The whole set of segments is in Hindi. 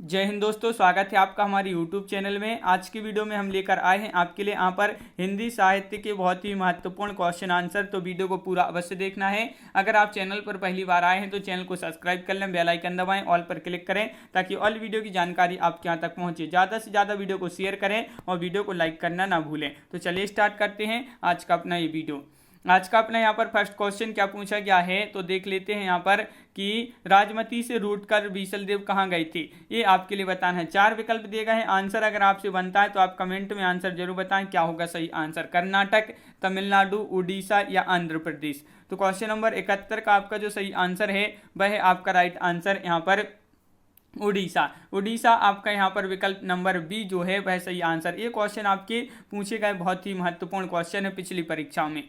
जय हिंद दोस्तों, स्वागत है आपका हमारे YouTube चैनल में। आज की वीडियो में हम लेकर आए हैं आपके लिए यहाँ पर हिंदी साहित्य के बहुत ही महत्वपूर्ण क्वेश्चन आंसर। तो वीडियो को पूरा अवश्य देखना है। अगर आप चैनल पर पहली बार आए हैं तो चैनल को सब्सक्राइब कर लें, बेल आइकन दबाएं, ऑल पर क्लिक करें ताकि ऑल वीडियो की जानकारी आपके यहाँ तक पहुँचे। ज़्यादा से ज़्यादा वीडियो को शेयर करें और वीडियो को लाइक करना ना भूलें। तो चलिए स्टार्ट करते हैं आज का अपना ये वीडियो। आज का अपना यहाँ पर फर्स्ट क्वेश्चन क्या पूछा गया है तो देख लेते हैं यहाँ पर कि राजमती से रूटकर बीसलदेव कहाँ गए थे, ये आपके लिए बताना है। 4 विकल्प दिए गए हैं। आंसर अगर आपसे बनता है तो आप कमेंट में आंसर जरूर बताएं क्या होगा सही आंसर। कर्नाटक, तमिलनाडु, उड़ीसा या आंध्र प्रदेश। तो क्वेश्चन नंबर 71 का आपका जो सही आंसर है वह है आपका राइट आंसर यहाँ पर उड़ीसा। उड़ीसा आपका यहाँ पर विकल्प नंबर बी जो है वह सही आंसर। ये क्वेश्चन आपके पूछे गए बहुत ही महत्वपूर्ण क्वेश्चन है पिछली परीक्षाओं में।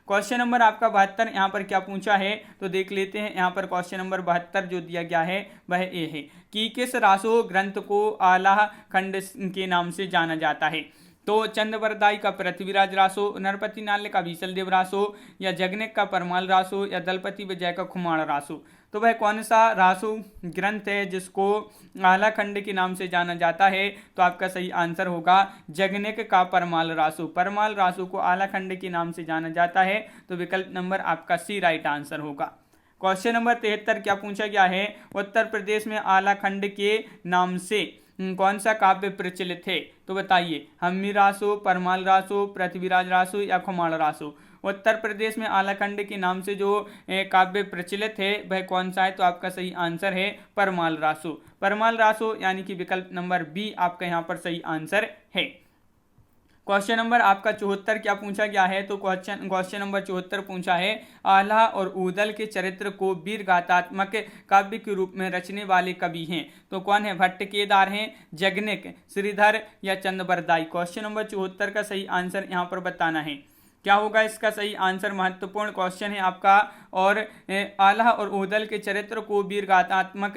क्वेश्चन नंबर आपका 72 यहाँ पर क्या पूछा है तो देख लेते हैं। यहाँ पर क्वेश्चन नंबर 72 जो दिया गया है वह ये है कि किस रासो ग्रंथ को आला खंड के नाम से जाना जाता है। तो चंद्रवरदाई का पृथ्वीराज रासो, नरपति नाल्य का बीसलदेव रासो या जगनेक का परमाल रासो या दलपति विजय का खुमाण रासो। तो वह कौन सा रासो ग्रंथ है जिसको आला खंड के नाम से जाना जाता है। तो आपका सही आंसर होगा जगनेक का परमाल रासो। परमाल रासो को आला खंड के नाम से जाना जाता है। तो विकल्प नंबर आपका सी राइट आंसर होगा। क्वेश्चन नंबर 73 क्या पूछा गया है, उत्तर प्रदेश में आला खंड के नाम से कौन सा काव्य प्रचलित है। तो बताइए, हम्मी रासो, परमाल रासो, पृथ्वीराज रासो या खुमाण रासो। उत्तर प्रदेश में आलाखंड के नाम से जो काव्य प्रचलित है वह कौन सा है। तो आपका सही आंसर है परमाल रासो। परमाल रासो यानी कि विकल्प नंबर बी आपका यहाँ पर सही आंसर है। क्वेश्चन नंबर आपका 74 क्या पूछा गया है तो क्वेश्चन नंबर 74 पूछा है आल्हा और ऊदल के चरित्र को वीर गाथात्मक काव्य के रूप में रचने वाले कवि हैं। तो कौन है, भट्ट केदार हैं, जगनेक, श्रीधर या चंद्रवरदाई। क्वेश्चन नंबर 74 का सही आंसर यहाँ पर बताना है। क्या होगा इसका सही आंसर। महत्वपूर्ण क्वेश्चन है आपका। और आल्हा और ऊदल के चरित्र को वीर गाथात्मक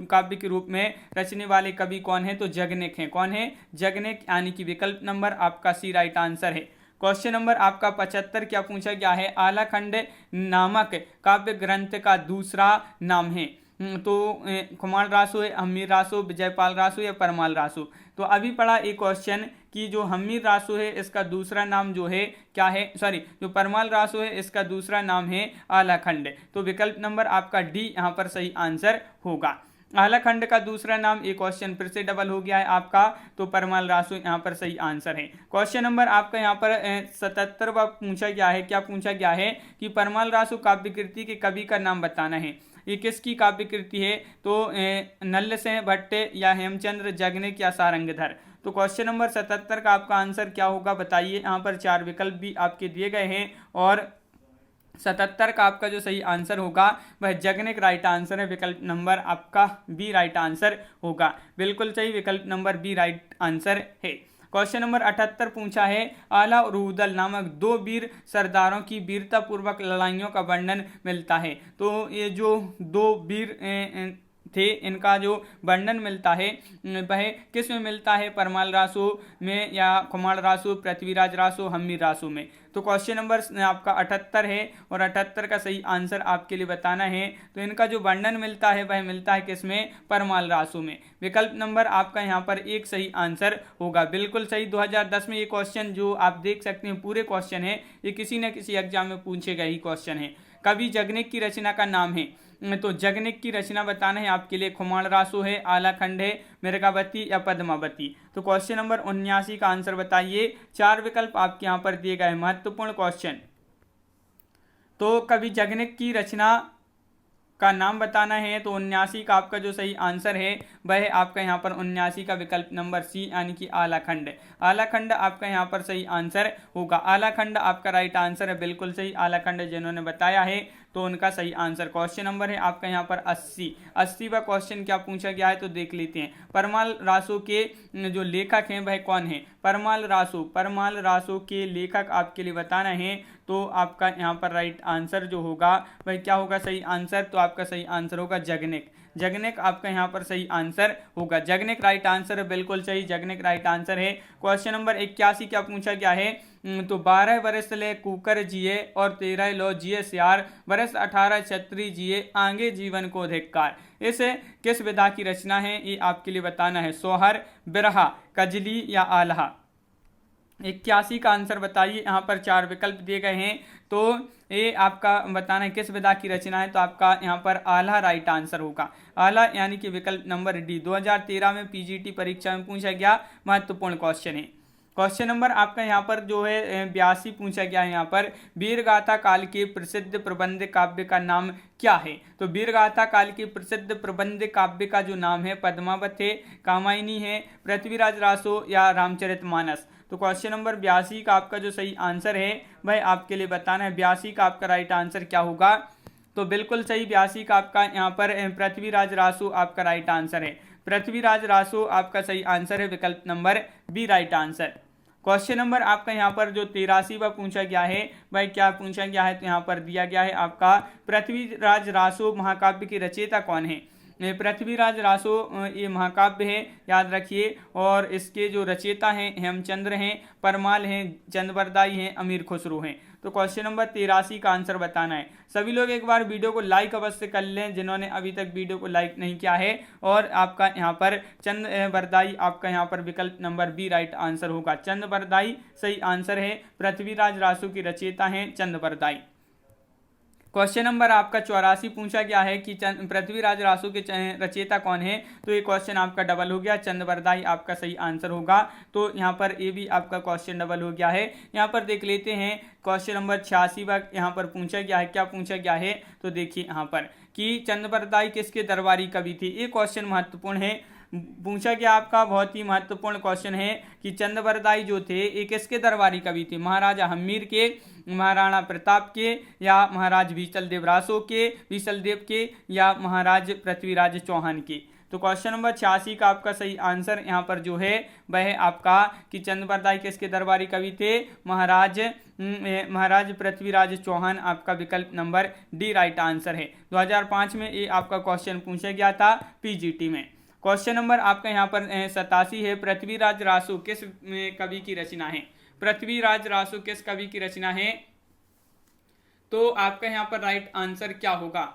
काव्य के रूप में रचने वाले कवि कौन है तो जगनेक हैं। कौन है, जगनेक यानी कि विकल्प नंबर आपका सी राइट आंसर है। क्वेश्चन नंबर आपका 75 क्या पूछा गया है, आलाखंड नामक काव्य ग्रंथ का दूसरा नाम है। तो खुमाण रासो है, हम्मीर रासो, विजयपाल रासो या परमाल रासो। तो अभी पढ़ा एक क्वेश्चन कि जो हम्मीर रासो है इसका दूसरा नाम जो है क्या है, जो परमाल रासो है इसका दूसरा नाम है आलाखंड। तो विकल्प नंबर आपका डी यहाँ पर सही आंसर होगा। आलाखंड का दूसरा नाम, एक क्वेश्चन फिर से डबल हो गया है आपका। तो परमाल रासो यहाँ पर सही आंसर है। क्वेश्चन नंबर आपका यहाँ पर 77वां पूछा गया है। क्या पूछा गया है कि परमाल रासो काव्य कृति के कवि का नाम बताना है। ये किसकी काव्य कृति है तो नल्ल सेन भट्ट या हेमचंद्र, जगनेक या सारंगधर। तो क्वेश्चन नंबर 77 का आपका आंसर क्या होगा बताइए। यहाँ पर 4 विकल्प भी आपके दिए गए हैं और 77 का आपका जो सही आंसर होगा वह जगनेक राइट आंसर है। विकल्प नंबर आपका बी राइट आंसर होगा। बिल्कुल सही, विकल्प नंबर बी राइट आंसर है। क्वेश्चन नंबर 78 पूछा है आला और ऊदल नामक 2 वीर सरदारों की वीरता पूर्वक लड़ाइयों का वर्णन मिलता है। तो ये जो 2 वीर थे इनका जो वर्णन मिलता है वह किस में मिलता है, परमाल रासो में या खुमाण रासो, पृथ्वीराज रासो, हम्मीर रासो में। तो क्वेश्चन नंबर आपका 78 है और 78 का सही आंसर आपके लिए बताना है। तो इनका जो वर्णन मिलता है वह मिलता है किसमें, परमाल रासो में। विकल्प नंबर आपका यहाँ पर एक सही आंसर होगा। बिल्कुल सही। 2010 में ये क्वेश्चन जो आप देख सकते हैं पूरे क्वेश्चन है, ये किसी न किसी एग्जाम में पूछे गए ही क्वेश्चन है। कवि जगनेक की रचना का नाम है। तो जगनेक की रचना बताना है आपके लिए। खुमाण रासो है, आलाखंड है, मृगावती या पद्मावती। तो क्वेश्चन नंबर 79 का आंसर बताइए। 4 विकल्प आपके यहाँ पर दिए गए। महत्वपूर्ण क्वेश्चन। तो कवि जगनेक की रचना का नाम बताना है। तो 79 का आपका जो सही आंसर है वह आपका यहाँ पर 79 का विकल्प नंबर सी यानी कि आलाखंड। आलाखंड आपका यहाँ पर सही आंसर होगा। आलाखंड आपका राइट आंसर है। बिल्कुल सही, आलाखंड जिन्होंने बताया है तो उनका सही आंसर। क्वेश्चन नंबर है आपका यहाँ पर 80वां क्वेश्चन क्या पूछा गया है तो देख लेते हैं। परमाल रासो के जो लेखक हैं वह कौन है। परमाल रासो के लेखक आपके लिए बताना है। तो आपका यहाँ पर राइट आंसर जो होगा वह क्या होगा सही आंसर। तो आपका सही आंसर होगा जगनेक। जगनेक आपका यहाँ पर सही आंसर होगा। जगनेक राइट आंसर है। बिल्कुल सही, जगनेक राइट आंसर है। क्वेश्चन नंबर 81 क्या पूछा गया है तो 12 वर्ष ले कुकर जिए और 13 लो जिए सियार, वर्ष 18 छत्री जिए आगे जीवन को धिक्कार। इस किस विधा की रचना है ये आपके लिए बताना है। सोहर, बिरहा, कजली या आल्हा। 81 का आंसर बताइए। यहाँ पर 4 विकल्प दिए गए हैं, तो ये आपका बताना है किस विधा की रचना है, तो आपका यहाँ पर आल्हा राइट आंसर होगा। आल्हा यानी कि विकल्प नंबर डी 2013 में पीजीटी परीक्षा में पूछा गया महत्वपूर्ण क्वेश्चन है। क्वेश्चन नंबर आपका यहाँ पर जो है 82 पूछा गया है। यहाँ पर वीरगाथा काल के प्रसिद्ध प्रबंध काव्य का नाम क्या है। तो वीरगाथा काल के प्रसिद्ध प्रबंध काव्य का जो नाम है पद्मावत है, कामायनी है, पृथ्वीराज रासो या रामचरितमानस। तो क्वेश्चन नंबर 82 का आपका जो सही आंसर है वह आपके लिए बताना है। 82 का आपका राइट आंसर क्या होगा, तो बिल्कुल सही 82 का आपका यहाँ पर पृथ्वीराज रासो आपका राइट आंसर है। पृथ्वीराज रासो आपका सही आंसर है, विकल्प number B right answer. Question number आपका यहाँ पर जो 83वां पूछा गया है वह क्या पूछा गया है, तो यहाँ पर दिया गया है आपका पृथ्वीराज रासो महाकाव्य की रचयिता कौन है। पृथ्वीराज रासो ये महाकाव्य है, याद रखिए, और इसके जो रचयिता हैं हेमचंद्र हैं, परमाल हैं, चंद्रबरदाई हैं, अमीर खुसरो हैं। तो क्वेश्चन नंबर 83 का आंसर बताना है। सभी लोग एक बार वीडियो को लाइक अवश्य कर लें जिन्होंने अभी तक वीडियो को लाइक नहीं किया है। और आपका यहाँ पर चंद्रबरदाई आपका यहाँ पर विकल्प नंबर बी राइट आंसर होगा। चंद्रबरदाई सही आंसर है, पृथ्वीराज रासो की रचयिता हैं चंद्रबरदाई। क्वेश्चन नंबर आपका 84 पूछा गया है कि पृथ्वीराज रासो के रचयिता कौन है, तो ये क्वेश्चन आपका डबल हो गया, चंद्रबरदाई आपका सही आंसर होगा। तो यहाँ पर ये भी आपका क्वेश्चन डबल हो गया है। यहाँ पर देख लेते हैं क्वेश्चन नंबर 86 यहाँ पर पूछा गया है, क्या पूछा गया है, तो देखिए यहाँ पर कि चंद्रबरदाई किसके दरबारी कवि थे। ये क्वेश्चन महत्वपूर्ण है, पूछा गया आपका बहुत ही महत्वपूर्ण क्वेश्चन है कि चंद्रबरदाई जो थे ये किसके दरबारी कवि थे, महाराजा हम्मीर के, महाराणा प्रताप के, या महाराज विशलदेव रासो के, विशलदेव के, या महाराज पृथ्वीराज चौहान के। तो क्वेश्चन नंबर 86 का आपका सही आंसर यहाँ पर जो है वह है आपका कि चंद्रबरदाई किसके दरबारी कवि थे, महाराज पृथ्वीराज चौहान, आपका विकल्प नंबर डी राइट आंसर है। 2005 में ये आपका क्वेश्चन पूछा गया था पीजीटी में। क्वेश्चन नंबर आपका यहाँ पर 87 है, पृथ्वीराज रासो किस कवि की रचना है। पृथ्वीराज रासो किस कवि की रचना है, तो आपका यहाँ पर राइट आंसर क्या होगा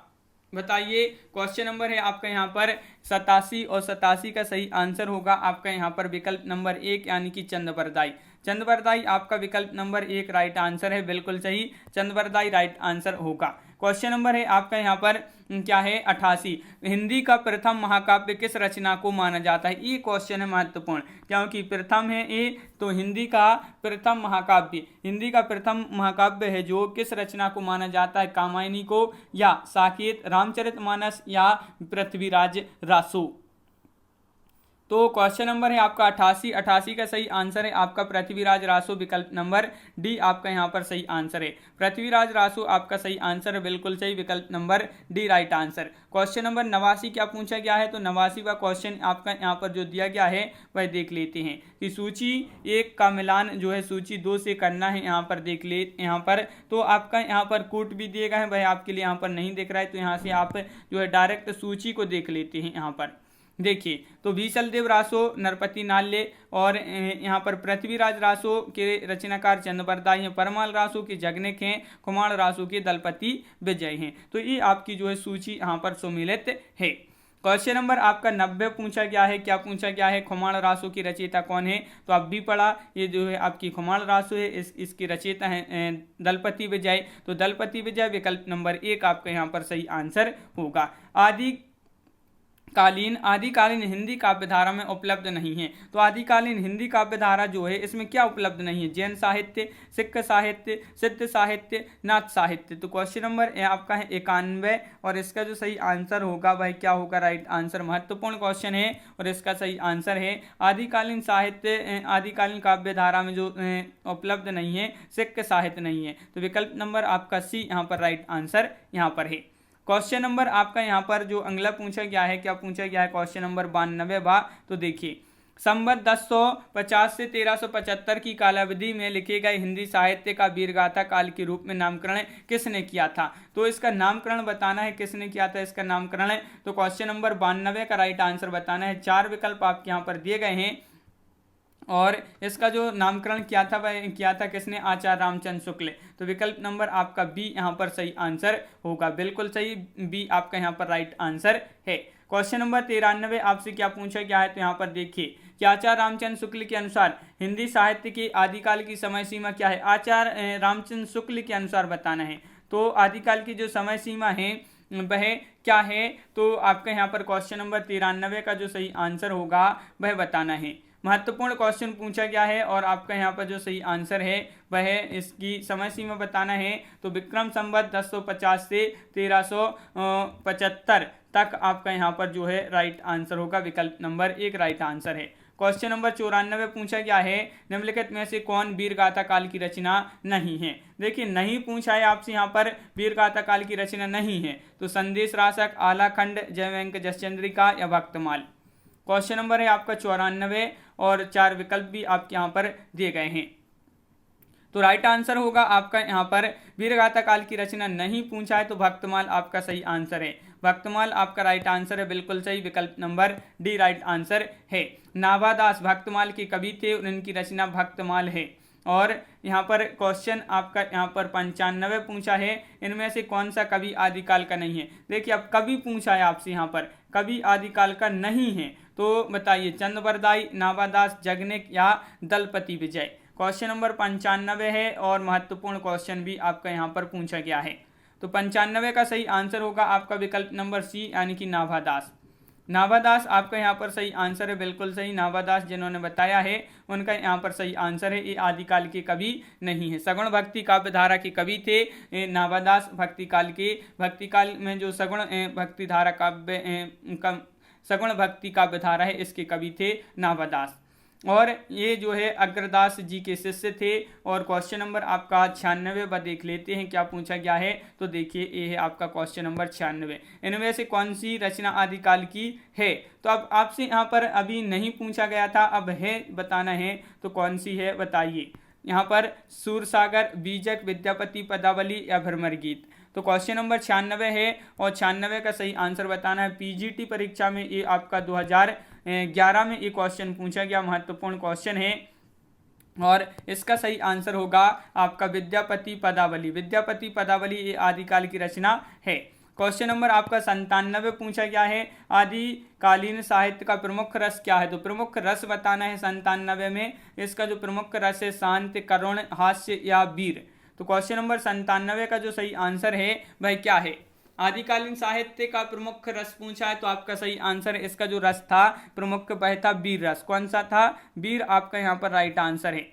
बताइए। क्वेश्चन नंबर है आपका यहाँ पर 87 और 87 का सही आंसर होगा आपका यहाँ पर विकल्प नंबर 1 यानी कि चंद्रबरदाई। चंद्रबरदाई आपका विकल्प नंबर 1 राइट आंसर है, बिल्कुल सही, चंद्रबरदाई राइट आंसर होगा। क्वेश्चन नंबर है आपका यहाँ पर क्या है 88, हिंदी का प्रथम महाकाव्य किस रचना को माना जाता है। ये क्वेश्चन है महत्वपूर्ण क्योंकि प्रथम है ये, तो हिंदी का प्रथम महाकाव्य है जो किस रचना को माना जाता है, कामायनी को, या साकेत, रामचरितमानस, या पृथ्वीराज रासो। तो क्वेश्चन नंबर है आपका 88 का सही आंसर है आपका पृथ्वीराज रासो, विकल्प नंबर डी आपका यहाँ पर सही आंसर है। पृथ्वीराज रासो आपका सही आंसर है, बिल्कुल सही, विकल्प number D right answer. Question number 89 क्या पूछा गया है, तो 89वां क्वेश्चन आपका यहाँ पर जो दिया गया है वह देख लेते हैं कि सूची 1 का मिलान जो है सूची 2 से करना है। यहाँ पर देख ले, यहाँ पर तो आपका यहाँ पर कूट भी दिए गए हैं, वह आपके लिए यहाँ पर नहीं दिख रहा है, तो यहाँ से आप जो है डायरेक्ट सूची को देख लेते हैं। यहाँ पर देखिए तो विशलदेव रासो नरपति नाल्य, और यहाँ पर पृथ्वीराज रासो के रचनाकार चंद्रबरदाई हैं, परमाल रासो के जगनिक हैं, कुमार रासो के दलपति विजय हैं। तो ये आपकी जो है सूची यहाँ पर सुमिलित है। क्वेश्चन नंबर आपका 90 पूछा गया है, क्या पूछा गया है, खुमाण रासो की रचयिता कौन है, तो आप भी पढ़ा, ये जो है आपकी खुमाण रासो है, इसकी रचयिता है दलपति विजय। तो दलपति विजय विकल्प नंबर 1 आपका यहाँ पर सही आंसर होगा। आदिकालीन हिंदी काव्यधारा में उपलब्ध नहीं है, तो आदिकालीन हिंदी काव्यधारा जो है इसमें क्या उपलब्ध नहीं है, जैन साहित्य, सिख साहित्य, सिद्ध साहित्य, नाथ साहित्य। तो क्वेश्चन नंबर आपका है 91 और इसका जो सही आंसर होगा वह क्या होगा, राइट आंसर। महत्वपूर्ण क्वेश्चन है और इसका सही आंसर है आदिकालीन साहित्य, आदिकालीन काव्यधारा में जो उपलब्ध नहीं है, सिख साहित्य नहीं है। तो विकल्प नंबर आपका सी यहाँ पर राइट आंसर यहाँ पर है। क्वेश्चन नंबर आपका यहाँ पर जो अगला पूछा गया है, क्या पूछा गया है, क्वेश्चन नंबर 92 तो देखिए संवत 1050 से 1375 की कालावधि में लिखे गए हिंदी साहित्य का वीरगाथा काल के रूप में नामकरण किसने किया था। तो इसका नामकरण बताना है, किसने किया था इसका नामकरण है। तो क्वेश्चन नंबर 92 का राइट आंसर बताना है। 4 विकल्प आपके यहाँ पर दिए गए हैं, और इसका जो नामकरण किया था वह किया था किसने? आचार्य रामचंद्र शुक्ल। तो विकल्प नंबर आपका बी यहाँ पर सही आंसर होगा, बिल्कुल सही, बी आपका यहाँ पर राइट आंसर है। क्वेश्चन नंबर 93 आपसे क्या पूछा गया है, तो यहाँ पर देखिए कि आचार्य रामचंद्र शुक्ल के अनुसार हिंदी साहित्य के आदिकाल की समय सीमा क्या है? आचार्य रामचंद्र शुक्ल के अनुसार बताना है। तो आदिकाल की जो समय सीमा है वह क्या है? तो आपका यहाँ पर क्वेश्चन नंबर 93 का जो सही आंसर होगा वह बताना है। महत्वपूर्ण क्वेश्चन पूछा गया है और आपका यहाँ पर जो सही आंसर है वह इसकी समय सीमा बताना है। तो विक्रम संवत 1050 से 1375 तक आपका यहाँ पर जो है राइट आंसर होगा, विकल्प नंबर 1 राइट आंसर है। क्वेश्चन नंबर 94 पूछा गया है, निम्नलिखित में से कौन वीर गाथा काल की रचना नहीं है? देखिए नहीं पूछा है आपसे यहाँ पर वीर गाथा काल की रचना नहीं है, तो संदेश राशक, आलाखंड, जयवंक जसचंद्रिका या भक्तमाल। क्वेश्चन नंबर है आपका 94 और 4 विकल्प भी आपके यहाँ पर दिए गए हैं। तो राइट आंसर होगा आपका यहाँ पर वीरगाथा काल की रचना नहीं पूछा है, तो भक्तमाल आपका सही आंसर है। भक्तमाल आपका राइट आंसर है, बिल्कुल सही, विकल्प नंबर डी राइट आंसर है। नाभादास भक्तमाल के कवि थे और इनकी रचना भक्तमाल है। और यहाँ पर क्वेश्चन आपका यहाँ पर 95 पूछा है, इनमें से कौन सा कवि आदिकाल का नहीं है? देखिए अब कवि पूछा है आपसे यहाँ पर, कवि आदिकाल का नहीं है, तो बताइए चंद्रवरदाई, नाभादास, जगनिक या दलपति विजय। क्वेश्चन नंबर 95 है और महत्वपूर्ण क्वेश्चन भी आपका यहाँ पर पूछा गया है। तो 95 का सही आंसर होगा आपका विकल्प नंबर सी यानी कि नाभादास। नाभादास आपका यहाँ पर सही आंसर है, बिल्कुल सही। नाभादास जिन्होंने बताया है उनका यहाँ पर सही आंसर है, ये आदिकाल के कवि नहीं है। सगुण भक्ति काव्य धारा के कवि थे नाभादास। भक्ति काल में जो सगुण भक्ति धारा सगुण भक्ति काव्य धारा है इसके कवि थे नाभादास। और ये जो है अग्रदास जी के शिष्य थे। और क्वेश्चन नंबर आपका 96 देख लेते हैं क्या पूछा गया है। तो देखिए ये है आपका क्वेश्चन नंबर 96, इनमें से कौन सी रचना आदिकाल की है? तो अब आपसे यहाँ पर अभी नहीं पूछा गया था, अब है बताना है, तो कौन सी है बताइए। यहाँ पर सूरसागर, बीजक, विद्यापति, पदावली या भ्रमर गीत। तो क्वेश्चन नंबर 96 है और 96 का सही आंसर बताना है। पीजीटी परीक्षा में ये आपका 2011 में ये क्वेश्चन पूछा गया, महत्वपूर्ण क्वेश्चन है और इसका सही आंसर होगा आपका विद्यापति पदावली। विद्यापति पदावली ये आदिकाल की रचना है। क्वेश्चन नंबर आपका 97 पूछा गया है, आदिकालीन साहित्य का प्रमुख रस क्या है? तो प्रमुख रस बताना है 97 में। इसका जो प्रमुख रस है शांति, करुण, हास्य या वीर। तो क्वेश्चन नंबर 97 का जो सही आंसर है वह क्या है? आदिकालीन साहित्य का प्रमुख रस पूछा है, तो आपका सही आंसर है, इसका जो रस था प्रमुख वह था वीर रस। कौन सा था? वीर आपका यहाँ पर राइट आंसर है।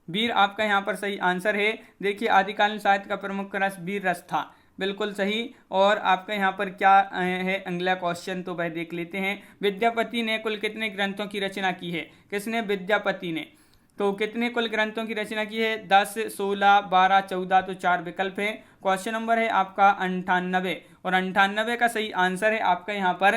वीर आपका यहाँ पर सही आंसर है। देखिए आदिकालीन साहित्य का प्रमुख रस वीर रस था, बिल्कुल सही। और आपका यहाँ पर क्या है अगला क्वेश्चन, तो वह देख लेते हैं। विद्यापति ने कुल कितने ग्रंथों की रचना की है? किसने? विद्यापति ने। तो कितने कुल ग्रंथों की रचना की है? 10, 16, 12, 14। तो 4 विकल्प है। क्वेश्चन नंबर है आपका 98 और 98 का सही आंसर है आपका यहाँ पर।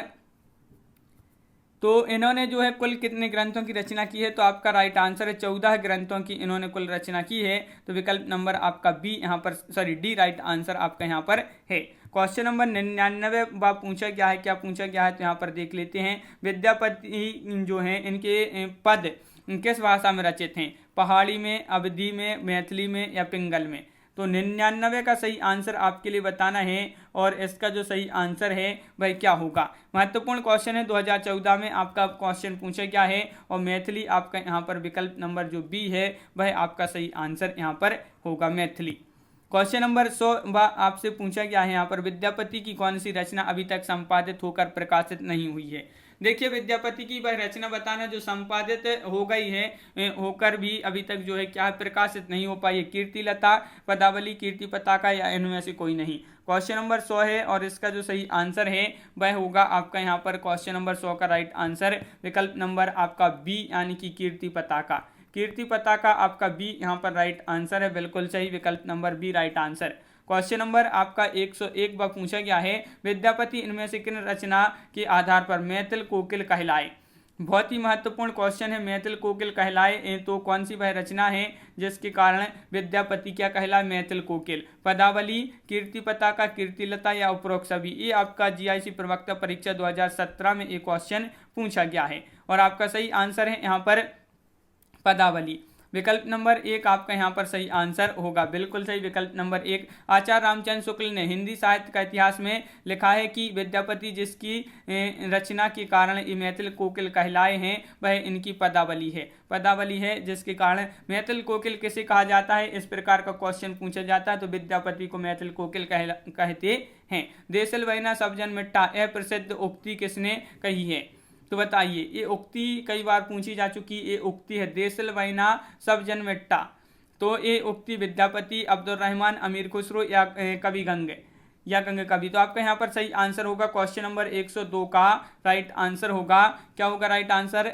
तो इन्होंने जो है कुल कितने ग्रंथों की रचना की है? तो आपका राइट आंसर है 14 ग्रंथों की इन्होंने कुल रचना की है। तो विकल्प नंबर आपका बी यहाँ पर डी राइट आंसर आपका यहाँ पर है। क्वेश्चन नंबर 99 पूछा गया है, क्या पूछा गया है? तो यहाँ पर देख लेते हैं। विद्यापति जो हैं इनके पद किस भाषा में रचित हैं? पहाड़ी में, अवधी में, मैथिली में या पिंगल में। तो 99 का सही आंसर आपके लिए बताना है और इसका जो सही आंसर है वह क्या होगा। महत्वपूर्ण क्वेश्चन है, 2014 में आपका क्वेश्चन पूछा गया है और मैथिली आपका यहाँ पर विकल्प नंबर जो बी है वह आपका सही आंसर यहाँ पर होगा, मैथिली। क्वेश्चन नंबर 100 आपसे पूछा गया है यहाँ पर, विद्यापति की कौन सी रचना अभी तक संपादित होकर प्रकाशित नहीं हुई है? देखिए विद्यापति की वह रचना बताना जो संपादित हो गई है होकर भी अभी तक जो है क्या प्रकाशित नहीं हो पाई है। कीर्तिलता, पदावली, कीर्ति पताका या इनमें से कोई नहीं। क्वेश्चन नंबर 100 है और इसका जो सही आंसर है वह होगा आपका यहाँ पर क्वेश्चन नंबर 100 का राइट आंसर विकल्प नंबर आपका बी यानी कि कीर्ति पताका। कीर्ति पताका आपका बी यहाँ पर राइट आंसर है, बिल्कुल सही, विकल्प number B right answer. Question number आपका 101 बार पूछा गया है, विद्यापति इनमें से किन रचना के आधार पर मैथिल कोकिल कहलाए? बहुत ही महत्वपूर्ण क्वेश्चन है। मैथिल कोकिल कहलाए तो कौन सी वह रचना है जिसके कारण विद्यापति क्या कहलाए? मैथिल कोकिल। पदावली, कीर्ति पताका, कीर्तिलता या उपरोक्त सभी। ये आपका जीआईसी प्रवक्ता परीक्षा 2017 में एक क्वेश्चन पूछा गया है और आपका सही आंसर है यहाँ पर पदावली। विकल्प नंबर 1 आपका यहाँ पर सही आंसर होगा, बिल्कुल सही, विकल्प नंबर 1। आचार्य रामचंद्र शुक्ल ने हिंदी साहित्य का इतिहास में लिखा है कि विद्यापति जिसकी रचना के कारण ये मैथिल कोकिल कहलाए हैं वह इनकी पदावली है। पदावली है जिसके कारण मैथिल कोकिल किसे कहा जाता है, इस प्रकार का क्वेश्चन पूछा जाता है तो विद्यापति को मैथिल कोकिल कहते हैं। देसल वैना सब जन मिट्टा, यह प्रसिद्ध उक्ति किसने कही है, तो बताइए। ये उक्ति कई बार पूछी जा चुकी, ये उक्ति है देसल वैना सब जन मिट्टा, तो ये उक्ति विद्यापति, अब्दुल रहमान, अमीर खुसरो या कवि गंग या गंग कवि। तो आपका यहाँ पर सही आंसर होगा क्वेश्चन नंबर 102 का राइट आंसर होगा। क्या होगा राइट आंसर,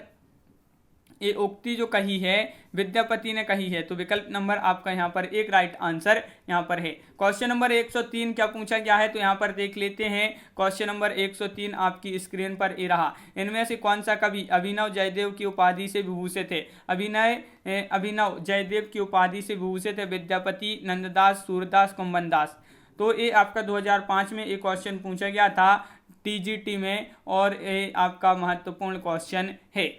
ये उक्ति जो कही है विद्यापति ने कही है, तो विकल्प नंबर आपका यहाँ पर 1 राइट आंसर यहाँ पर है। क्वेश्चन नंबर 103 क्या पूछा गया है, तो यहाँ पर देख लेते हैं। क्वेश्चन नंबर 103 आपकी स्क्रीन पर ये रहा। इनमें से कौन सा कवि अभिनव जयदेव की उपाधि से विभूषित है। अभिनव जयदेव की उपाधि से विभूषित है विद्यापति, नंददास, सूरदास, कुंभन दास। तो ये आपका 2005 में एक क्वेश्चन पूछा गया था टीजीटी में, और ये आपका महत्वपूर्ण क्वेश्चन है।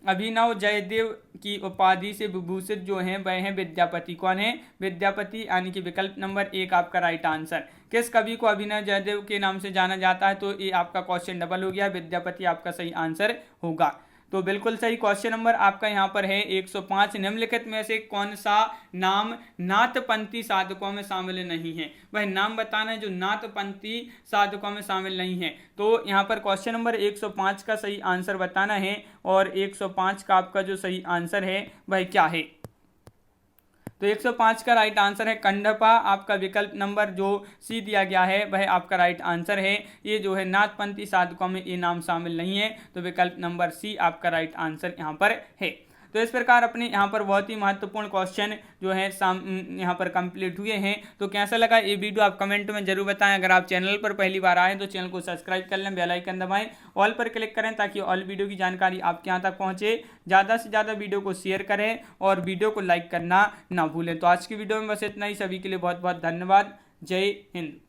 अभिनव जयदेव की उपाधि से विभूषित जो हैं वह हैं विद्यापति। कौन है, विद्यापति, यानी कि विकल्प नंबर 1 आपका राइट आंसर। किस कवि को अभिनव जयदेव के नाम से जाना जाता है, तो ये आपका क्वेश्चन डबल हो गया, विद्यापति आपका सही आंसर होगा। तो बिल्कुल सही। क्वेश्चन नंबर आपका यहाँ पर है 105। निम्नलिखित में से कौन सा नाम नाथपंथी साधकों में शामिल नहीं है, वह नाम बताना है जो नाथपंथी साधकों में शामिल नहीं है। तो यहाँ पर क्वेश्चन नंबर 105 का सही आंसर बताना है, और 105 का आपका जो सही आंसर है वह क्या है, तो 105 का राइट आंसर है कंडपा। आपका विकल्प नंबर जो सी दिया गया है वह आपका राइट आंसर है। ये जो है नाथपंथी साधकों में ये नाम शामिल नहीं है, तो विकल्प नंबर सी आपका राइट आंसर यहाँ पर है। तो इस प्रकार अपने यहाँ पर बहुत ही महत्वपूर्ण क्वेश्चन जो है यहाँ पर कंप्लीट हुए हैं। तो कैसा लगा ये वीडियो आप कमेंट में जरूर बताएं। अगर आप चैनल पर पहली बार आए तो चैनल को सब्सक्राइब कर लें, बेल आइकन दबाएं, ऑल पर क्लिक करें ताकि ऑल वीडियो की जानकारी आपके यहाँ तक पहुँचे। ज़्यादा से ज़्यादा वीडियो को शेयर करें और वीडियो को लाइक करना ना भूलें। तो आज की वीडियो में बस इतना ही। सभी के लिए बहुत बहुत धन्यवाद। जय हिंद।